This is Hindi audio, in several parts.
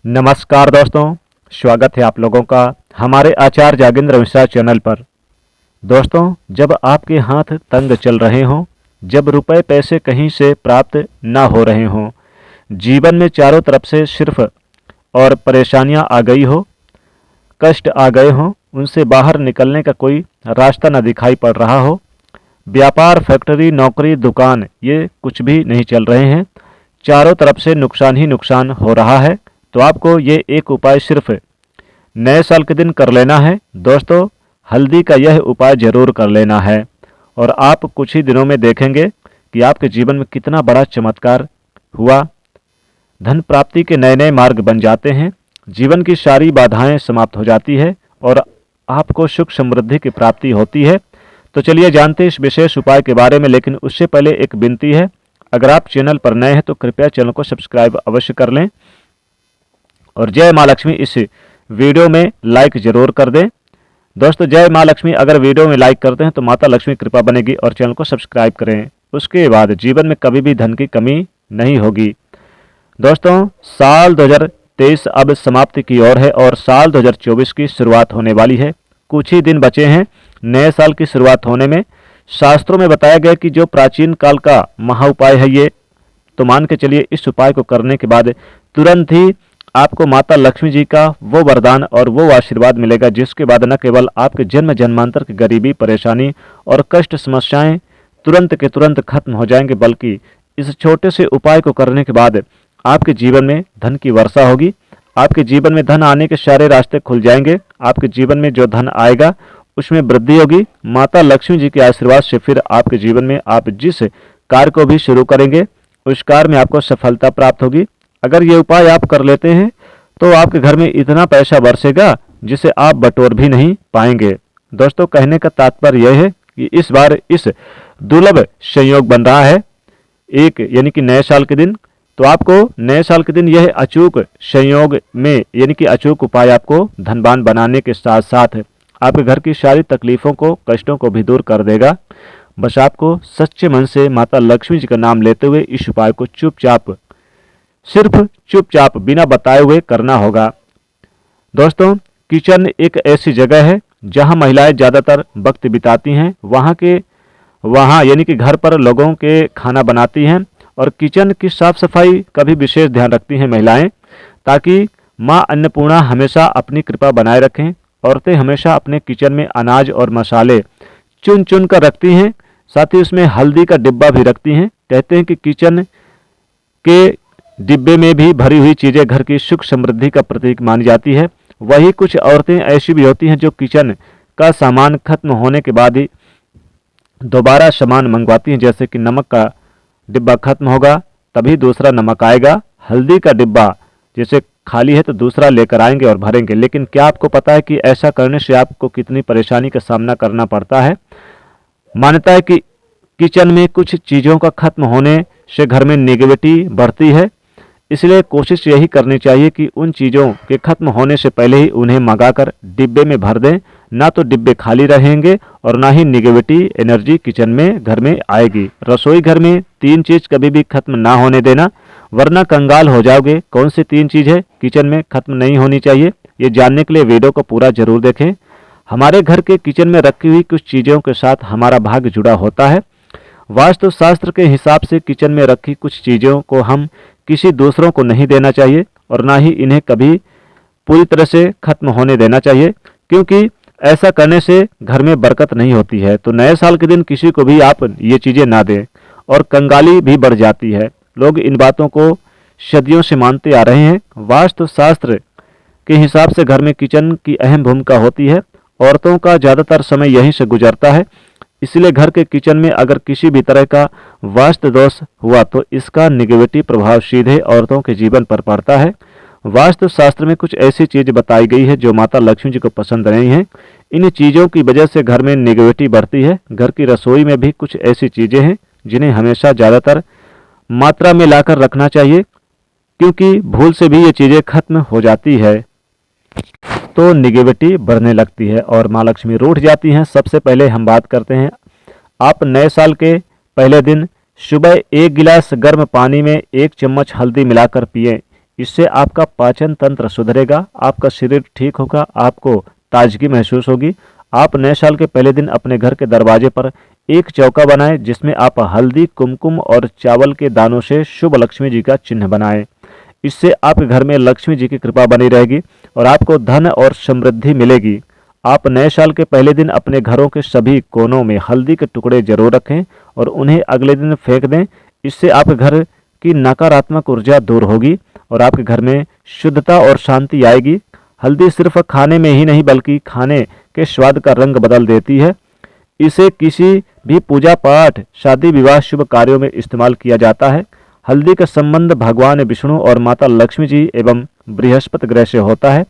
नमस्कार दोस्तों, स्वागत है आप लोगों का हमारे आचार्य जागेंद्र मिश्रा चैनल पर। दोस्तों, जब आपके हाथ तंग चल रहे हों, जब रुपए पैसे कहीं से प्राप्त ना हो रहे हों, जीवन में चारों तरफ से सिर्फ और परेशानियां आ गई हो, कष्ट आ गए हों, उनसे बाहर निकलने का कोई रास्ता न दिखाई पड़ रहा हो, व्यापार, फैक्ट्री, नौकरी, दुकान ये कुछ भी नहीं चल रहे हैं, चारों तरफ से नुकसान ही नुकसान हो रहा है, तो आपको ये एक उपाय सिर्फ नए साल के दिन कर लेना है। दोस्तों, हल्दी का यह उपाय जरूर कर लेना है और आप कुछ ही दिनों में देखेंगे कि आपके जीवन में कितना बड़ा चमत्कार हुआ। धन प्राप्ति के नए नए मार्ग बन जाते हैं, जीवन की सारी बाधाएं समाप्त हो जाती है और आपको सुख समृद्धि की प्राप्ति होती है। तो चलिए जानते हैं इस विशेष उपाय के बारे में, लेकिन उससे पहले एक विनती है, अगर आप चैनल पर नए हैं तो कृपया चैनल को सब्सक्राइब अवश्य कर लें और जय माँ लक्ष्मी इस वीडियो में लाइक जरूर कर दें। दोस्तों, जय माँ लक्ष्मी अगर वीडियो में लाइक करते हैं तो माता लक्ष्मी कृपा बनेगी और चैनल को सब्सक्राइब करें। उसके बाद जीवन में कभी भी धन की कमी नहीं होगी। दोस्तों, साल 2023 अब समाप्ति की ओर है और साल 2024 की शुरुआत होने वाली है। कुछ ही दिन बचे हैं नए साल की शुरुआत होने में। शास्त्रों में बताया गया कि जो प्राचीन काल का महाउपाय है ये, तो मान के चलिए इस उपाय को करने के बाद तुरंत ही आपको माता लक्ष्मी जी का वो वरदान और वो आशीर्वाद मिलेगा, जिसके बाद न केवल आपके जन्म जन्मांतर की गरीबी, परेशानी और कष्ट समस्याएं तुरंत के तुरंत खत्म हो जाएंगे, बल्कि इस छोटे से उपाय को करने के बाद आपके जीवन में धन की वर्षा होगी। आपके जीवन में धन आने के सारे रास्ते खुल जाएंगे। आपके जीवन में जो धन आएगा उसमें वृद्धि होगी। माता लक्ष्मी जी के आशीर्वाद से फिर आपके जीवन में आप जिस कार्य को भी शुरू करेंगे उस कार्य में आपको सफलता प्राप्त होगी। अगर ये उपाय आप कर लेते हैं तो आपके घर में इतना पैसा बरसेगा जिसे आप बटोर भी नहीं पाएंगे। दोस्तों, कहने का तात्पर्य यह है कि इस बार इस दुर्लभ संयोग बन रहा है एक यानी कि नए साल के दिन, तो आपको नए साल के दिन यह अचूक संयोग में यानी कि अचूक उपाय आपको धनवान बनाने के साथ साथ आपके घर की सारी तकलीफों को, कष्टों को भी दूर कर देगा। बस आपको सच्चे मन से माता लक्ष्मी जी का नाम लेते हुए इस उपाय को सिर्फ चुपचाप बिना बताए हुए करना होगा। दोस्तों, किचन एक ऐसी जगह है जहां महिलाएं ज़्यादातर वक्त बिताती हैं। वहां यानी कि घर पर लोगों के खाना बनाती हैं और किचन की साफ सफाई का भी विशेष ध्यान रखती हैं महिलाएं, ताकि मां अन्नपूर्णा हमेशा अपनी कृपा बनाए रखें। औरतें हमेशा अपने किचन में अनाज और मसाले चुन चुन कर रखती हैं, साथ ही उसमें हल्दी का डिब्बा भी रखती हैं। कहते हैं कि किचन के डिब्बे में भी भरी हुई चीजें घर की सुख समृद्धि का प्रतीक मानी जाती है। वही कुछ औरतें ऐसी भी होती हैं जो किचन का सामान खत्म होने के बाद ही दोबारा सामान मंगवाती हैं, जैसे कि नमक का डिब्बा खत्म होगा तभी दूसरा नमक आएगा, हल्दी का डिब्बा जैसे खाली है तो दूसरा लेकर आएंगे और भरेंगे। लेकिन क्या आपको पता है कि ऐसा करने से आपको कितनी परेशानी का सामना करना पड़ता है। मान्यता है कि किचन में कुछ चीज़ों का खत्म होने से घर में नेगेटिविटी बढ़ती है, इसलिए कोशिश यही करनी चाहिए कि उन चीज़ों के खत्म होने से पहले ही उन्हें मंगाकर डिब्बे में भर दें, ना तो डिब्बे खाली रहेंगे और ना ही नेगेटिविटी एनर्जी किचन में घर में आएगी। रसोई घर में 3 चीज़ कभी भी खत्म ना होने देना, वरना कंगाल हो जाओगे। कौन सी 3 चीज़ है किचन में खत्म नहीं होनी चाहिए, ये जानने के लिए वीडियो को पूरा जरूर देखें। हमारे घर के किचन में रखी हुई कुछ चीज़ों के साथ हमारा भाग्य जुड़ा होता है। वास्तु शास्त्र के हिसाब से किचन में रखी कुछ चीज़ों को हम किसी दूसरों को नहीं देना चाहिए और ना ही इन्हें कभी पूरी तरह से खत्म होने देना चाहिए, क्योंकि ऐसा करने से घर में बरकत नहीं होती है। तो नए साल के दिन किसी को भी आप ये चीज़ें ना दें और कंगाली भी बढ़ जाती है। लोग इन बातों को सदियों से मानते आ रहे हैं। वास्तु शास्त्र के हिसाब से घर में किचन की अहम भूमिका होती है। औरतों का ज़्यादातर समय यहीं से गुजरता है, इसलिए घर के किचन में अगर किसी भी तरह का वास्तु दोष हुआ तो इसका नेगेटिव प्रभाव सीधे औरतों के जीवन पर पड़ता है। वास्तु शास्त्र में कुछ ऐसी चीज बताई गई है जो माता लक्ष्मी जी को पसंद नहीं है। इन चीज़ों की वजह से घर में नेगेटिविटी बढ़ती है। घर की रसोई में भी कुछ ऐसी चीज़ें हैं जिन्हें हमेशा ज़्यादातर मात्रा में लाकर रखना चाहिए, क्योंकि भूल से भी ये चीज़ें खत्म हो जाती है तो नेगेटिविटी बढ़ने लगती है और माँ लक्ष्मी रूठ जाती हैं। सबसे पहले हम बात करते हैं, आप नए साल के पहले दिन सुबह 1 गिलास गर्म पानी में 1 चम्मच हल्दी मिलाकर पिएं। इससे आपका पाचन तंत्र सुधरेगा, आपका शरीर ठीक होगा, आपको ताजगी महसूस होगी। आप नए साल के पहले दिन अपने घर के दरवाजे पर एक चौका बनाएं जिसमें आप हल्दी, कुमकुम और चावल के दानों से शुभ लक्ष्मी जी का चिन्ह बनाएं। इससे आपके घर में लक्ष्मी जी की कृपा बनी रहेगी और आपको धन और समृद्धि मिलेगी। आप नए साल के पहले दिन अपने घरों के सभी कोनों में हल्दी के टुकड़े जरूर रखें और उन्हें अगले दिन फेंक दें। इससे आपके घर की नकारात्मक ऊर्जा दूर होगी और आपके घर में शुद्धता और शांति आएगी। हल्दी सिर्फ खाने में ही नहीं बल्कि खाने के स्वाद का रंग बदल देती है। इसे किसी भी पूजा पाठ, शादी विवाह, शुभ कार्यों में इस्तेमाल किया जाता है। हल्दी का संबंध भगवान विष्णु और माता लक्ष्मी जी एवं बृहस्पति ग्रह से होता है।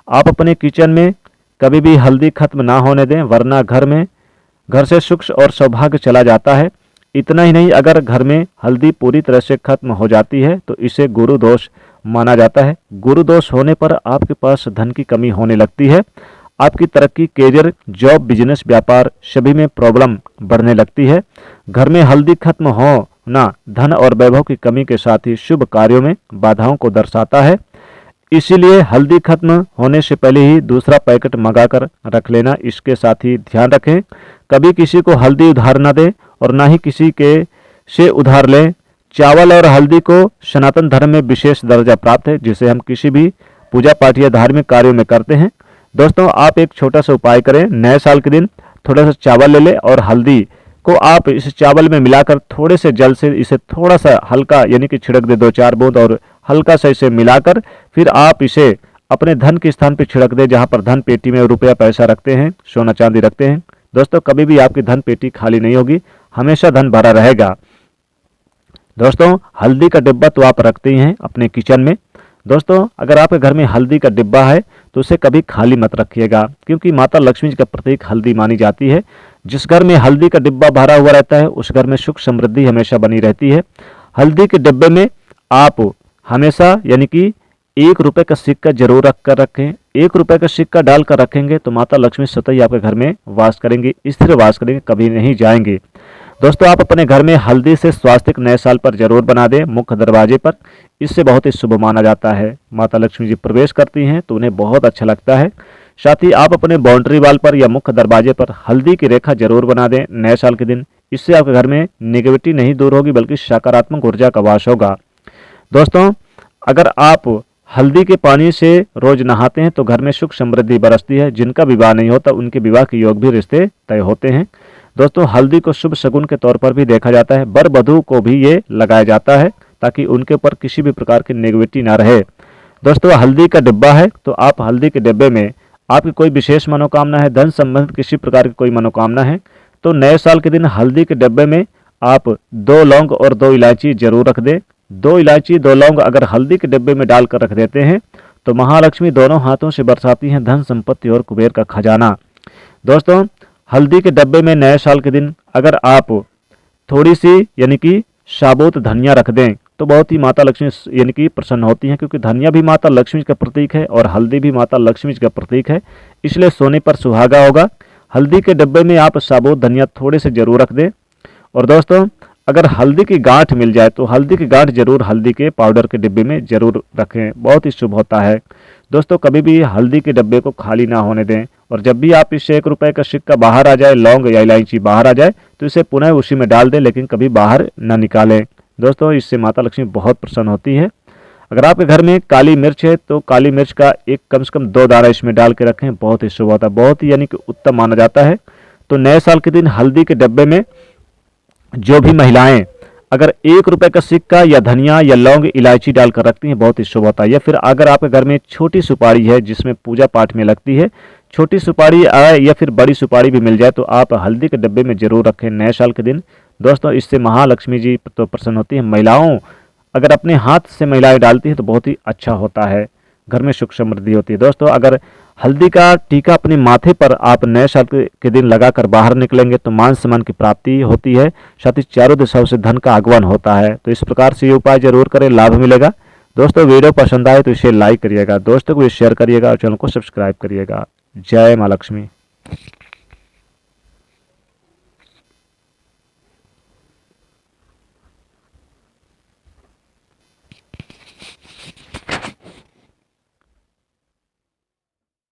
आप अपने किचन में कभी भी हल्दी खत्म ना होने दें, वरना घर से सुख और सौभाग्य चला जाता है। इतना ही नहीं, अगर घर में हल्दी पूरी तरह से खत्म हो जाती है तो इसे गुरु दोष माना जाता है। गुरु दोष होने पर आपके पास धन की कमी होने लगती है। आपकी तरक्की, कैरियर, जॉब, बिजनेस, व्यापार सभी में प्रॉब्लम बढ़ने लगती है। घर में हल्दी खत्म होना धन और वैभव की कमी के साथ ही शुभ कार्यों में बाधाओं को दर्शाता है। इसीलिए हल्दी खत्म होने से पहले ही दूसरा पैकेट मंगाकर रख लेना। इसके साथ ही ध्यान रखें, कभी किसी को हल्दी उधार न दें और ना ही किसी के से उधार लें। चावल और हल्दी को सनातन धर्म में विशेष दर्जा प्राप्त है, जिसे हम किसी भी पूजा पाठ या धार्मिक कार्यों में करते हैं। दोस्तों, आप एक छोटा सा उपाय करें। नए साल के दिन थोड़ा सा चावल ले लें और हल्दी को आप इस चावल में मिलाकर थोड़े से जल से इसे थोड़ा सा हल्का यानी कि छिड़क दे, 2-4 बूंद, और हल्का सा इसे मिलाकर फिर आप इसे अपने धन के स्थान पर छिड़क दे, जहां पर धन पेटी में रुपया पैसा रखते हैं, सोना चांदी रखते हैं। दोस्तों, कभी भी आपकी धन पेटी खाली नहीं होगी, हमेशा धन भरा रहेगा। दोस्तों, हल्दी का डिब्बा तो आप रखते ही हैं अपने किचन में। दोस्तों, अगर आपके घर में हल्दी का डिब्बा है तो उसे कभी खाली मत रखिएगा, क्योंकि माता लक्ष्मी जी का प्रतीक हल्दी मानी जाती है। जिस घर में हल्दी का डिब्बा भरा हुआ रहता है उस घर में सुख समृद्धि हमेशा बनी रहती है। हल्दी के डिब्बे में आप हमेशा यानी कि 1 रुपए का सिक्का जरूर रख कर रखें। 1 रुपए का सिक्का डालकर रखेंगे तो माता लक्ष्मी स्वतः ही आपके घर में वास करेंगी, स्थिर वास करेंगे, कभी नहीं जाएंगे। दोस्तों, आप अपने घर में हल्दी से स्वास्तिक नए साल पर जरूर बना दें, मुख्य दरवाजे पर। इससे बहुत ही शुभ माना जाता है। माता लक्ष्मी जी प्रवेश करती हैं तो उन्हें बहुत अच्छा लगता है। साथ ही आप अपने बाउंड्री वाल पर या मुख्य दरवाजे पर हल्दी की रेखा जरूर बना दें नए साल के दिन। इससे आपके घर में नेगेटिविटी नहीं दूर होगी बल्कि सकारात्मक ऊर्जा का वास होगा। दोस्तों, अगर आप हल्दी के पानी से रोज नहाते हैं तो घर में सुख समृद्धि बरसती है। जिनका विवाह नहीं होता उनके विवाह के योग भी रिश्ते तय होते हैं। दोस्तों, हल्दी को शुभ शगुन के तौर पर भी देखा जाता है। वर वधू को भी ये लगाया जाता है ताकि उनके ऊपर किसी भी प्रकार की नेगेटिविटी ना रहे। दोस्तों, हल्दी का डिब्बा है तो आप हल्दी के डिब्बे में आपकी कोई विशेष मनोकामना है, धन संबंधित किसी प्रकार की कोई मनोकामना है, तो नए साल के दिन हल्दी के डिब्बे में आप 2 लौंग और 2 इलायची जरूर रख दें। 2 इलायची, 2 लौंग अगर हल्दी के डिब्बे में डालकर रख देते हैं तो महालक्ष्मी दोनों हाथों से बरसाती हैं धन संपत्ति और कुबेर का खजाना। दोस्तों, हल्दी के डब्बे में नए साल के दिन अगर आप थोड़ी सी यानी कि साबुत धनिया रख दें तो बहुत ही माता लक्ष्मी यानी कि प्रसन्न होती हैं, क्योंकि धनिया भी माता लक्ष्मी का प्रतीक है और हल्दी भी माता लक्ष्मी का प्रतीक है, इसलिए सोने पर सुहागा होगा। हल्दी के डब्बे में आप साबुत धनिया थोड़े से जरूर रख दें। और दोस्तों, अगर हल्दी की गांठ मिल जाए तो हल्दी की गांठ जरूर हल्दी के पाउडर के डिब्बे में जरूर रखें, बहुत ही शुभ होता है। दोस्तों, कभी भी हल्दी के डब्बे को खाली ना होने दें और जब भी आप इससे 1 रुपए का सिक्का बाहर आ जाए, लौंग या इलायची बाहर आ जाए तो इसे पुनः उसी में डाल दें, लेकिन कभी बाहर न निकालें। दोस्तों, इससे माता लक्ष्मी बहुत प्रसन्न होती है। अगर आपके घर में काली मिर्च है तो काली मिर्च का कम से कम 2 दाना इसमें डाल के रखें, बहुत ही शुभ होता है, बहुत ही यानी कि उत्तम माना जाता है। तो नए साल के दिन हल्दी के डब्बे में जो भी महिलाएं अगर 1 रुपए का सिक्का या धनिया या लौंग इलायची डालकर रखती हैं, बहुत ही शुभ होता है। या फिर अगर आपके घर में छोटी सुपारी है जिसमें पूजा पाठ में लगती है, छोटी सुपारी आए या फिर बड़ी सुपारी भी मिल जाए तो आप हल्दी के डब्बे में जरूर रखें नए साल के दिन। दोस्तों, इससे महालक्ष्मी जी तो प्रसन्न होती है। महिलाओं अगर अपने हाथ से महिलाएं डालती है तो बहुत ही अच्छा होता है, घर में सुख समृद्धि होती है। दोस्तों, अगर हल्दी का टीका अपने माथे पर आप नए साल के दिन लगाकर बाहर निकलेंगे तो मान सम्मान की प्राप्ति होती है, साथ ही चारों दिशाओं से धन का आगमन होता है। तो इस प्रकार से ये उपाय जरूर करें, लाभ मिलेगा। दोस्तों, वीडियो पसंद आए तो इसे लाइक करिएगा, दोस्तों को शेयर करिएगा और चैनल को सब्सक्राइब करिएगा। जय मां लक्ष्मी।